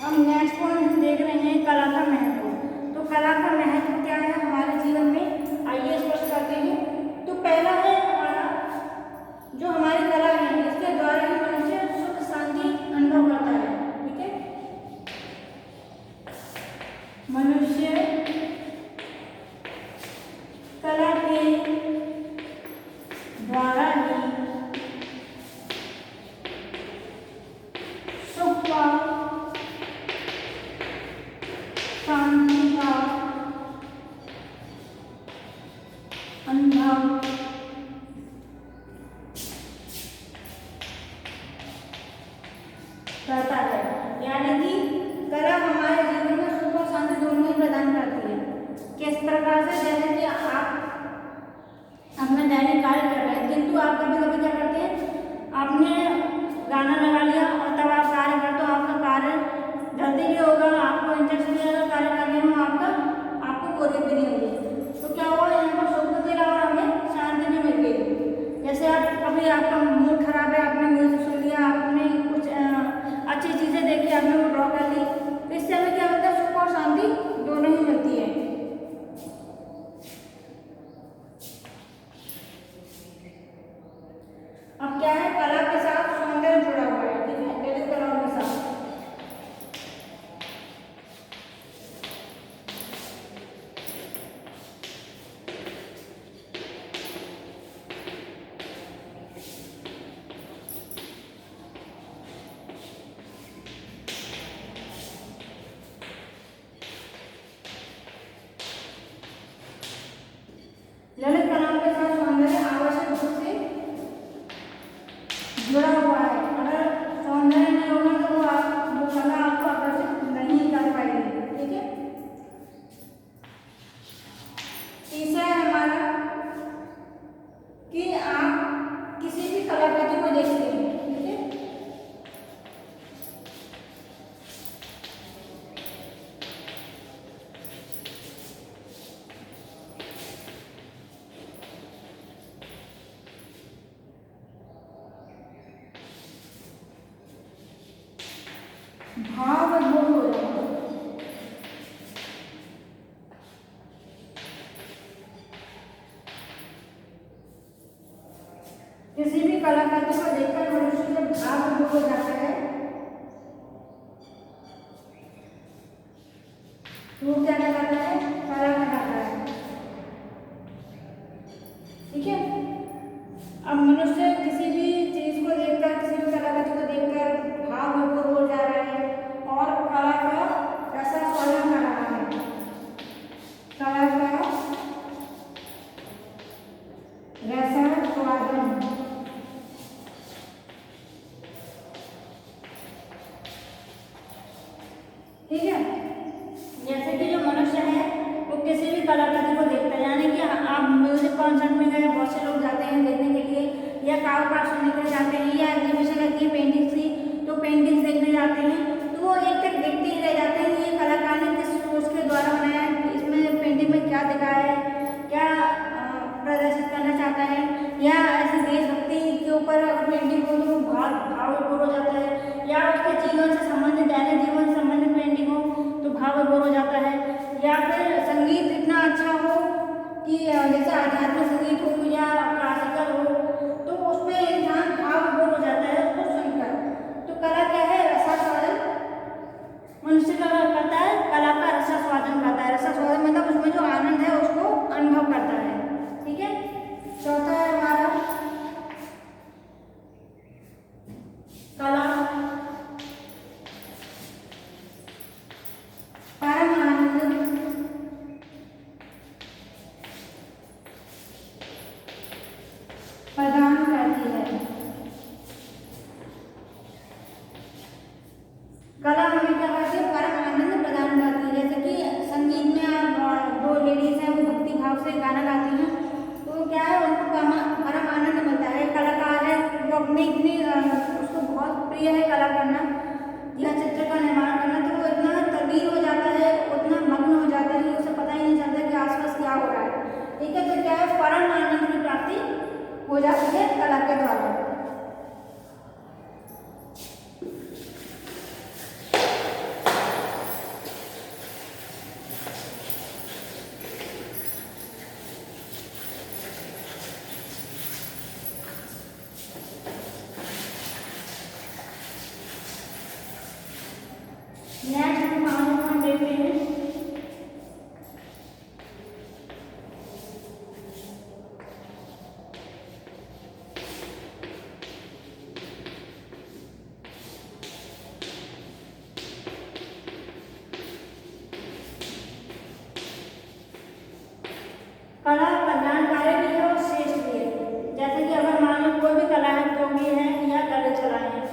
हम next point हम देख रहे हैं कला का महत्व। तो कला का महत्व क्या है हमारे जीवन में, आइए स्पष्ट करते हैं। तो पहला है हमारा जो हमारी कला है इसके द्वारा ही मनुष्य सुख शांति अनुभव करता है। ठीक है, मनुष्य कला के द्वारा ही सुख का शांति का अनुभव करता है। यानी कि कला हमारे जीवन में सुख और शांति दोनों ही प्रदान करती है। किस प्रकार से, जैसे कि आप अपना दैनिक कार्य कर रहे हैं किंतु आप कभी कभी क्या करते हैं, आपने गाना लगा लिया और तब आप कार्य करते हो, आपका कार्य जल्दी भी होगा, आपको इंटरेस्ट भी आएगा कार्य करने में, आपको बोरियत भी नहीं होगी। तो क्या हुआ, यहाँ पर सुख भी मिला और हमें शांति भी मिल गई। जैसे आप कभी आपका मूड खराब है, आपने म्यूजिक सुन लिया, आपने कुछ अच्छी चीज़ें देखी, आपने वो ड्रॉ कर ली, तो इससे हमें क्या होता है, सुख और शांति दोनों ही मिलती है। अब क्या है, कला के साथ सौंदर्य जुड़ा हुआ है। ठीक है, ललित कलाओं के साथ ललित कलाओं के साथ सौंदर्य आवश्यक रूप से जुड़ा हुआ है। अगर सौंदर्य नहीं होगा तो वो कला आपको आकर्षित नहीं कर पाएगी। ठीक है, तीसरा है हमारा कि आप किसी भी कलाकृति को देखते हैं। ठीक है, भाव विभोर हो जाता है। किसी भी कलाकृति को देखकर मनुष्य जब भाव विभोर हो जाता है तो वो क्या कहलाता है, कला कहलाता है। ठीक है, अब मनुष्य किसी भी चीज को देखकर, किसी भी कलाकृति को देखकर भाव विभोर हो जा रहा है और कला का रसास्वादन कर रहा है। कला का रसास्वादन, ठीक है, जैसे कि जो मनुष्य है वो किसी भी कलाकृति को देखता है। यानी कि आप म्यूजिक कॉन्सर्ट में गए, बहुत से लोग जाते हैं देखने के लिए, या काव्य पाठ सुनने के लिए जाते हैं, या एग्जीबिशन लगती है पेंटिंग्स की तो पेंटिंग्स देखने जाते हैं, तो वो एक तक देखते ही रह जाते हैं ये कलाकार ने किस सोच के द्वारा बनाया है, इसमें पेंटिंग में क्या दिखाया है, क्या प्रदर्शित करना चाहता है, या ऐसे देशभक्ति के ऊपर अगर पेंटिंग हो तो भाव विभोर हो जाता है, या उसके जीवन से संबंधित, दैनिक जीवन से संबंधित पेंटिंग हो तो भाव विभोर हो जाता है, या फिर संगीत इतना अच्छा हो कि जैसे आध्यात्मिक संगीत हो या क्लासिकल हो तो उसमें इंसान भाव विभोर हो जाता है उसको सुनकर। तो कला क्या है, रसास्वादन। मनुष्य का करता है, कला का रसास्वादन करता है। रसास्वादन मतलब उसमें जो आनंद है उसको अनुभव करता है। ठीक है, चौथा है हमारा कला परम आनंद प्रदान करती है। कला हमें क्या करती है, परम आनंद प्रदान करती है। जैसे कि संगीत में आप दो लेडीज हैं वो भक्ति भाव से गाना गाती हैं तो क्या है, उनको परम आनंद मिलता है। कलाकार है वो अपने इतनी उसको बहुत प्रिय है कला करना या चित्र का निर्माण करना, तो वो इतना तल्लीन हो जाता है, उतना मग्न हो जाता है कि उसे पता ही नहीं चलता कि आसपास क्या हो रहा है। ठीक है, तो क्या है, परम आनंद की प्राप्ति हो जाती है कला के द्वारा। नेक्स्ट हम देखते हैं कला कल्याणकारी भी है और श्रेष्ठ भी है। जैसे कि अगर मान लो कोई भी कलाकृति है या गले चलाए हैं,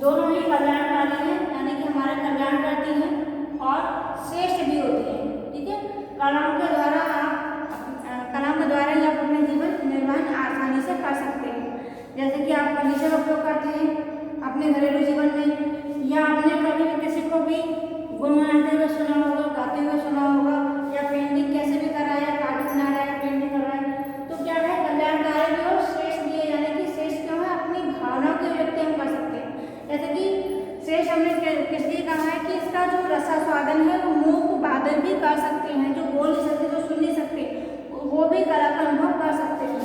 दोनों ही कल्याणकारी हैं, यानी कि हमारा कल्याण करती हैं और श्रेष्ठ भी होती हैं। ठीक है, कलाओं के द्वारा ही आप अपने जीवन निर्वाह आसानी से कर सकते हैं। जैसे कि आप फर्नीचर का उपयोग करते हैं अपने घरेलू जीवन में, या आपने कभी भी किसी को भी गुनगुनाते हुए सुना होगा, गाते हुए सुना होगा, या पेंटिंग कैसे भी कर रहा है, कार्ड बना रहा है, पेंटिंग कर रहा है, तो क्या है कल्याणकारी भी और श्रेष्ठ भी है। यानी कि श्रेष्ठ क्यों है, अपनी भावनाओं की अभिव्यक्ति हम कर सकते हैं। जैसे कि श्रेष्ठ हमने किस लिए कहा है कि इसका जो रसास्वादन है वो मूक बादल भी कर सकते हैं, जो बोल नहीं सकते, जो सुन नहीं सकते, वो भी कला का अनुभव कर सकते हैं।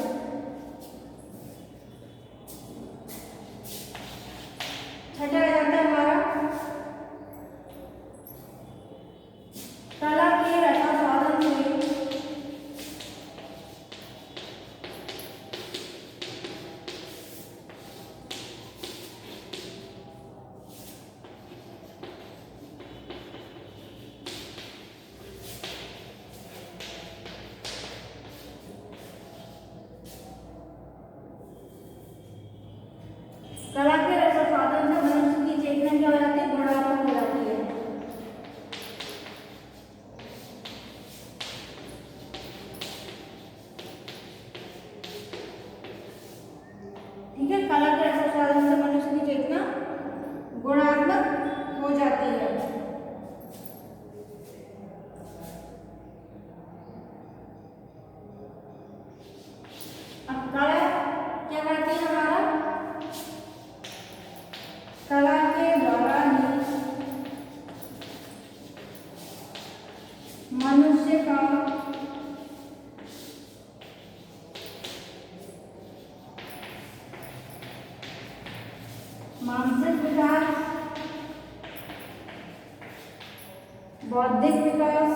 छठा आ जाता है हमारा कला के रसास्वादन से कला के रसास्वादन से मनुष्य की चेतना क्या हो जाती है, गुणात्मक हो जाती है। ठीक है, कला के रसास्वादन से मनुष्य की चेतना गुणात्मक हो जाती है। अब कला क्या करती है, हमारा कला के द्वारा ही मनुष्य का मानसिक विकास, बौद्धिक विकास,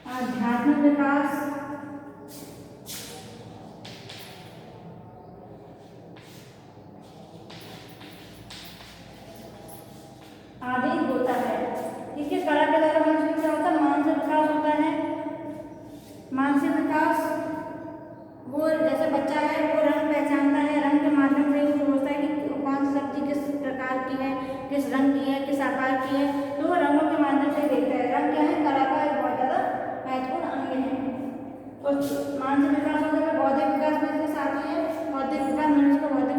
आध्यात्मिक विकास, आदि होता है। ठीक है, कला के द्वारा मनुष्य क्या होता है, मानसिक विकास होता है। मानसिक विकास, वो जैसे बच्चा है वो रंग पहचानता है, रंग के माध्यम से वो सोचता है कि कौन सी सब्जी किस प्रकार की है, किस रंग की है, किस आकार की है, तो वो रंगों के माध्यम से देखता है। रंग क्या है, कला का एक बहुत ज़्यादा महत्वपूर्ण अंग है। तो मानसिक विकास होता है, बौद्धिक विकास भी इसके साथ ही है। बौद्धिक विकास मनुष्य का बौद्धिक